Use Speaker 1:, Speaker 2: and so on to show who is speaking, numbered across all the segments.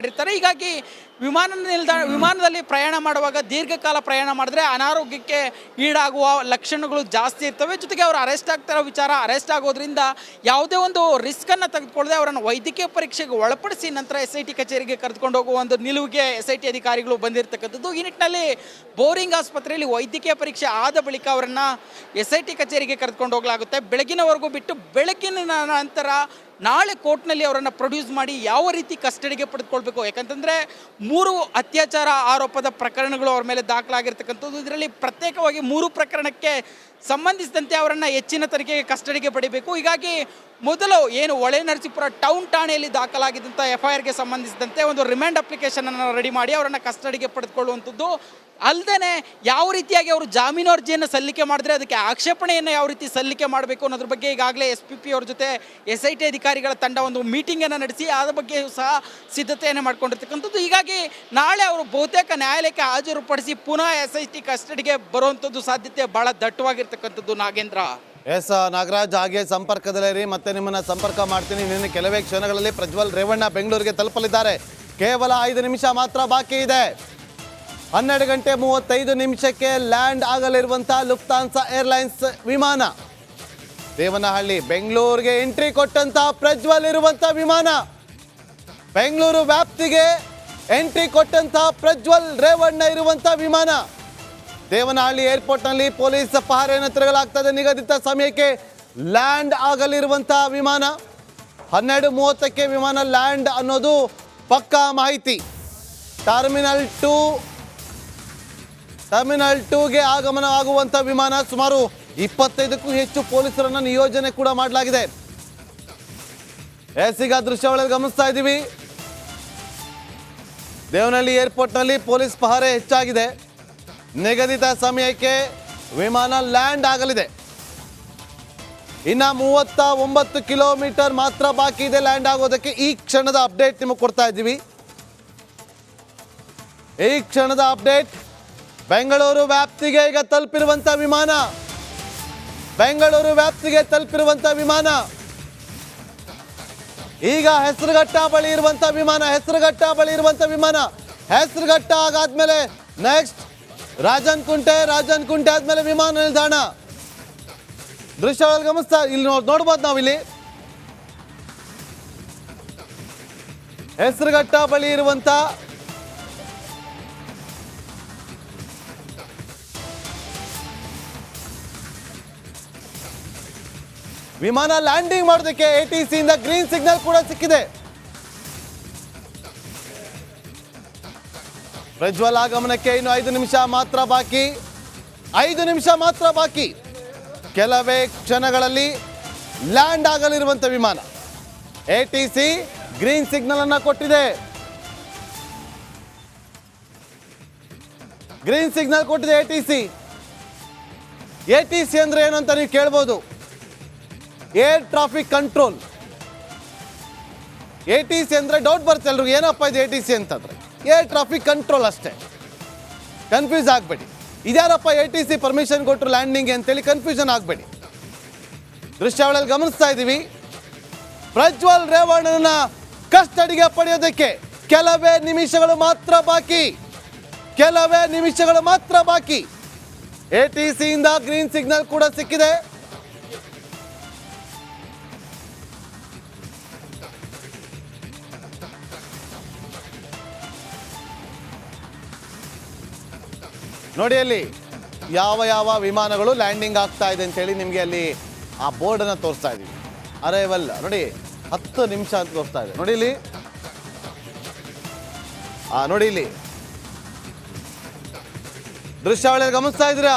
Speaker 1: ಇರ್ತಾರೆ. ಹೀಗಾಗಿ ವಿಮಾನದಲ್ಲಿ ಪ್ರಯಾಣ ಮಾಡುವಾಗ ದೀರ್ಘಕಾಲ ಪ್ರಯಾಣ ಮಾಡಿದ್ರೆ ಅನಾರೋಗ್ಯಕ್ಕೆ ಈಡಾಗುವ ಲಕ್ಷಣಗಳು ಜಾಸ್ತಿ ಇರ್ತವೆ. ಜೊತೆಗೆ ಅವರು ಅರೆಸ್ಟ್ ಆಗೋದ್ರಿಂದ ಯಾವುದೇ ಒಂದು ರಿಸ್ಕನ್ನು ತೆಗೆದುಕೊಳ್ಳದೆ ಅವರನ್ನು ವೈದ್ಯಕೀಯ ಪರೀಕ್ಷೆಗೆ ಒಳಪಡಿಸಿ ನಂತರ SIT ಕಚೇರಿಗೆ ಕರೆದುಕೊಂಡು ಹೋಗುವ ಒಂದು ನಿಲುವಿಗೆ SIT ಅಧಿಕಾರಿಗಳು ಬಂದಿರತಕ್ಕಂಥದ್ದು. ಈ ನಿಟ್ಟಿನಲ್ಲಿ ಬೋರಿಂಗ್ ಆಸ್ಪತ್ರೆಯಲ್ಲಿ ವೈದ್ಯಕೀಯ ಪರೀಕ್ಷೆ ಆದ ಬಳಿಕ ಅವರನ್ನು SIT ಕಚೇರಿಗೆ ಕರೆದುಕೊಂಡು ಹೋಗಲಾಗುತ್ತೆ. ಬೆಳಗಿನವರೆಗೂ ಬಿಟ್ಟು ಬೆಳಗಿನ ನಂತರ ನಾಳೆ ಕೋರ್ಟ್ನಲ್ಲಿ ಅವರನ್ನು ಪ್ರೊಡ್ಯೂಸ್ ಮಾಡಿ ಯಾವ ರೀತಿ ಕಸ್ಟಡಿಗೆ ಪಡೆದುಕೊಳ್ಬೇಕು. ಯಾಕಂತಂದರೆ 3 ಅತ್ಯಾಚಾರ ಆರೋಪದ ಪ್ರಕರಣಗಳು ಅವರ ಮೇಲೆ ದಾಖಲಾಗಿರ್ತಕ್ಕಂಥದ್ದು. ಇದರಲ್ಲಿ ಪ್ರತ್ಯೇಕವಾಗಿ 3 ಪ್ರಕರಣಕ್ಕೆ ಸಂಬಂಧಿಸಿದಂತೆ ಅವರನ್ನು ಹೆಚ್ಚಿನ ತನಿಖೆಗೆ ಕಸ್ಟಡಿಗೆ ಪಡಿಬೇಕು. ಹೀಗಾಗಿ ಮೊದಲು ಏನು ಹೊಳೆನರಸೀಪುರ ಟೌನ್ ಠಾಣೆಯಲ್ಲಿ ದಾಖಲಾಗಿದ್ದಂಥ FIRಗೆ ಸಂಬಂಧಿಸಿದಂತೆ ಒಂದು ರಿಮ್ಯಾಂಡ್ ಅಪ್ಲಿಕೇಶನನ್ನು ರೆಡಿ ಮಾಡಿ ಅವರನ್ನು ಕಸ್ಟಡಿಗೆ ಪಡೆದುಕೊಳ್ಳುವಂಥದ್ದು. ಅಲ್ಲದೆ ಯಾವ ರೀತಿಯಾಗಿ ಅವರು ಜಾಮೀನು ಅರ್ಜಿಯನ್ನು ಸಲ್ಲಿಕೆ ಮಾಡಿದ್ರೆ ಅದಕ್ಕೆ ಆಕ್ಷೇಪಣೆಯನ್ನು ಯಾವ ರೀತಿ ಸಲ್ಲಿಕೆ ಮಾಡಬೇಕು ಅನ್ನೋದ್ರ ಬಗ್ಗೆ ಈಗಾಗಲೇ SPP ಅವ್ರ ಜೊತೆ SIT ಅಧಿಕಾರಿಗಳ ತಂಡ ಒಂದು ಮೀಟಿಂಗನ್ನು ನಡೆಸಿ ಅದರ ಬಗ್ಗೆ ಸಹ ಸಿದ್ಧತೆಯನ್ನು ಮಾಡ್ಕೊಂಡಿರ್ತಕ್ಕಂಥದ್ದು. ಹೀಗಾಗಿ ನಾಳೆ ಅವರು ಬಹುತೇಕ ನ್ಯಾಯಾಲಯಕ್ಕೆ ಹಾಜರುಪಡಿಸಿ ಪುನಃ SIT ಕಸ್ಟಡಿಗೆ ಬರುವಂಥದ್ದು ಸಾಧ್ಯತೆ ಬಹಳ ದಟ್ಟವಾಗಿರ್ತಕ್ಕಂಥದ್ದು. ನಾಗೇಂದ್ರ.
Speaker 2: ಎಸ್ ನಾಗರಾಜ್, ಹಾಗೆ ಸಂಪರ್ಕದಲ್ಲಿರಿ, ಮತ್ತೆ ನಿಮ್ಮನ್ನ ಸಂಪರ್ಕ ಮಾಡ್ತೀನಿ. ನಿನ್ನೆ ಕೆಲವೇ ಕ್ಷಣಗಳಲ್ಲಿ ಪ್ರಜ್ವಲ್ ರೇವಣ್ಣ ಬೆಂಗಳೂರಿಗೆ ತಲುಪಲಿದ್ದಾರೆ. ಕೇವಲ 5 ನಿಮಿಷ ಮಾತ್ರ ಬಾಕಿ ಇದೆ. 12:35 ಲ್ಯಾಂಡ್ ಆಗಲಿರುವಂಥ ಲುಫ್ತಾನ್ಸಾ ಏರ್ಲೈನ್ಸ್ ವಿಮಾನ ದೇವನಹಳ್ಳಿ ಬೆಂಗಳೂರಿಗೆ ಎಂಟ್ರಿ ಕೊಟ್ಟಂತ ಪ್ರಜ್ವಲ್ ಇರುವಂಥ ವಿಮಾನ, ಬೆಂಗಳೂರು ವ್ಯಾಪ್ತಿಗೆ ಎಂಟ್ರಿ ಕೊಟ್ಟಂತ ಪ್ರಜ್ವಲ್ ರೇವಣ್ಣ ಇರುವಂಥ ವಿಮಾನ ದೇವನಹಳ್ಳಿ ಏರ್ಪೋರ್ಟ್ನಲ್ಲಿ ಪೊಲೀಸ್ ಪಹರೆಯನ್ನು ತಿರುಗಲಾಗ್ತದೆ. ನಿಗದಿತ ಸಮಯಕ್ಕೆ ಲ್ಯಾಂಡ್ ಆಗಲಿರುವಂಥ ವಿಮಾನ 12:30 ವಿಮಾನ ಲ್ಯಾಂಡ್ ಅನ್ನೋದು ಪಕ್ಕಾ ಮಾಹಿತಿ. ಟರ್ಮಿನಲ್ 2ಗೆ ಆಗಮನವಾಗುವಂಥ ವಿಮಾನ. ಸುಮಾರು 25ಕ್ಕೂ ಹೆಚ್ಚು ಪೊಲೀಸರನ್ನು ನಿಯೋಜನೆ ಕೂಡ ಮಾಡಲಾಗಿದೆ. ಈಗ ದೃಶ್ಯಾವಳಿಯಲ್ಲಿ ಗಮನಿಸ್ತಾ ಇದ್ದೀವಿ, ದೇವನಹಳ್ಳಿ ಏರ್ಪೋರ್ಟ್ನಲ್ಲಿ ಪೊಲೀಸ್ ಪಹರೆ ಹೆಚ್ಚಾಗಿದೆ. ನಿಗದಿತ ಸಮಯಕ್ಕೆ ವಿಮಾನ ಲ್ಯಾಂಡ್ ಆಗಲಿದೆ. ಇನ್ನು 39 ಕಿಲೋಮೀಟರ್ ಮಾತ್ರ ಬಾಕಿ ಇದೆ ಲ್ಯಾಂಡ್ ಆಗೋದಕ್ಕೆ. ಈ ಕ್ಷಣದ ಅಪ್ಡೇಟ್ ನಿಮಗೆ ಕೊಡ್ತಾ ಇದ್ದೀವಿ. ಈ ಕ್ಷಣದ ಅಪ್ಡೇಟ್, ಬೆಂಗಳೂರು ವ್ಯಾಪ್ತಿಗೆ ಈಗ ತಲುಪಿರುವಂಥ ವಿಮಾನ, ಬೆಂಗಳೂರು ವ್ಯಾಪ್ತಿಗೆ ತಲುಪಿರುವಂಥ ವಿಮಾನ ಈಗ ಹೆಸರುಘಟ್ಟ ಬಳಿ ಇರುವಂಥ ವಿಮಾನ, ಹೆಸರುಘಟ್ಟ ಬಳಿ ಇರುವಂಥ ವಿಮಾನ. ಹೆಸರುಘಟ್ಟ ಆಗಾದ್ಮೇಲೆ ನೆಕ್ಸ್ಟ್ ರಾಜನ್ ಕುಂಟೆ ಆದ್ಮೇಲೆ ವಿಮಾನ ನಿಲ್ದಾಣ. ದೃಶ್ಯಗಳಲ್ಲಿ ಗಮನಿಸ್ತಾ ಇಲ್ಲಿ ನೋಡ್ಬೋದು ನಾವಿಲ್ಲಿ ಹೆಸರುಘಟ್ಟ ಬಳಿ ಇರುವಂಥ ವಿಮಾನ ಲ್ಯಾಂಡಿಂಗ್ ಮಾಡೋದಕ್ಕೆ ATC ಇಂದ ಗ್ರೀನ್ ಸಿಗ್ನಲ್ ಕೂಡ ಸಿಕ್ಕಿದೆ. ಪ್ರಜ್ವಲ್ ಆಗಮನಕ್ಕೆ ಇನ್ನು 5 ನಿಮಿಷ ಮಾತ್ರ ಬಾಕಿ, 5 ನಿಮಿಷ ಮಾತ್ರ ಬಾಕಿ. ಕೆಲವೇ ಕ್ಷಣಗಳಲ್ಲಿ ಲ್ಯಾಂಡ್ ಆಗಲಿರುವಂಥ ವಿಮಾನ. ATC ಗ್ರೀನ್ ಸಿಗ್ನಲ್ ಅನ್ನ ಕೊಟ್ಟಿದೆ. ಗ್ರೀನ್ ಸಿಗ್ನಲ್ ಕೊಟ್ಟಿದೆ ATC ಅಂದ್ರೆ ಏನು ಅಂತ ನೀವು ಕೇಳ್ಬೋದು. Air traffic control. ATC ಅಂದ್ರೆ ಡೌಟ್ ಬರುತ್ತೆ ಎಲ್ರಿಗೂ, ಏನಪ್ಪ ಇದು ATC ಅಂತಂದ್ರೆ ಏರ್ ಟ್ರಾಫಿಕ್ ಕಂಟ್ರೋಲ್ ಅಷ್ಟೇ. ಕನ್ಫ್ಯೂಸ್ ಆಗಬೇಡಿ, ಇದ್ಯಾರಪ್ಪ ATC ಪರ್ಮಿಷನ್ ಕೊಟ್ಟರು ಲ್ಯಾಂಡಿಂಗ್ ಅಂತೇಳಿ ಕನ್ಫ್ಯೂಷನ್ ಆಗಬೇಡಿ. ದೃಶ್ಯಾವಳಿಯಲ್ಲಿ ಗಮನಿಸ್ತಾ ಇದ್ದೀವಿ, ಪ್ರಜ್ವಲ್ ರೇವಣ್ಣನ ಕಸ್ಟಡಿಗೆ ಪಡೆಯೋದಕ್ಕೆ ಕೆಲವೇ ನಿಮಿಷಗಳು ಮಾತ್ರ ಬಾಕಿ. ATC ಇಂದ ಗ್ರೀನ್ ಸಿಗ್ನಲ್ ಕೂಡ ಸಿಕ್ಕಿದೆ. ನೋಡಿ ಅಲ್ಲಿ ಯಾವ ವಿಮಾನಗಳು ಲ್ಯಾಂಡಿಂಗ್ ಆಗ್ತಾ ಇದೆ ಅಂತೇಳಿ ನಿಮಗೆ ಅಲ್ಲಿ ಆ ಬೋರ್ಡನ್ನು ತೋರಿಸ್ತಾ ಇದ್ದೀವಿ. ಅರೈವಲ್ ನೋಡಿ 10 ನಿಮಿಷ ಅಂತ ತೋರಿಸ್ತಾ ಇದೆ. ನೋಡಿ ಇಲ್ಲಿ ದೃಶ್ಯಾವಳಿಯಲ್ಲಿ ಗಮನಿಸ್ತಾ ಇದ್ದೀರಾ,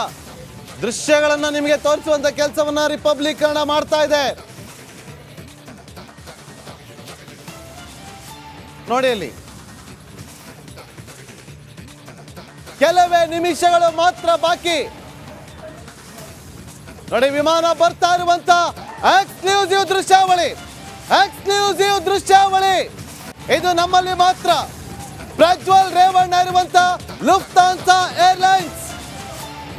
Speaker 2: ದೃಶ್ಯಗಳನ್ನು ನಿಮಗೆ ತೋರಿಸುವಂತ ಕೆಲಸವನ್ನ ರಿಪಬ್ಲಿಕ್ ಕನ್ನಡ ಮಾಡ್ತಾ ಇದೆ. ನೋಡಿ ಅಲ್ಲಿ ಕೆಲವೇ ನಿಮಿಷಗಳು ಮಾತ್ರ ಬಾಕಿ. ನೋಡಿ ವಿಮಾನ ಬರ್ತಾ ಇರುವಂತ ಎಕ್ಸ್ಕ್ಲೂಸಿವ್ ದೃಶ್ಯಾವಳಿ ಇದು ನಮ್ಮಲ್ಲಿ ಮಾತ್ರ. ಪ್ರಜ್ವಲ್ ರೇವಣ್ಣ ಇರುವಂತ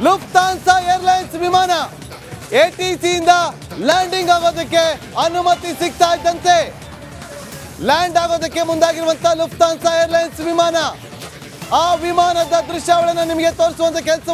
Speaker 2: ಲುಫ್ತಾನ್ಸಾ ಏರ್ಲೈನ್ಸ್ ವಿಮಾನ ATC ಇಂದ ಲ್ಯಾಂಡಿಂಗ್ ಆಗೋದಕ್ಕೆ ಅನುಮತಿ ಸಿಗ್ತಾ ಇದ್ದಂತೆ ಲ್ಯಾಂಡ್ ಆಗೋದಕ್ಕೆ ಮುಂದಾಗಿರುವಂಥ ಲುಫ್ತಾನ್ಸಾ ಏರ್ಲೈನ್ಸ್ ವಿಮಾನ. ಆ ವಿಮಾನದ ದೃಶ್ಯಾವಳಿಯನ್ನು ನಿಮಗೆ ತೋರಿಸುವಂಥ ಕೆಲಸವನ್ನು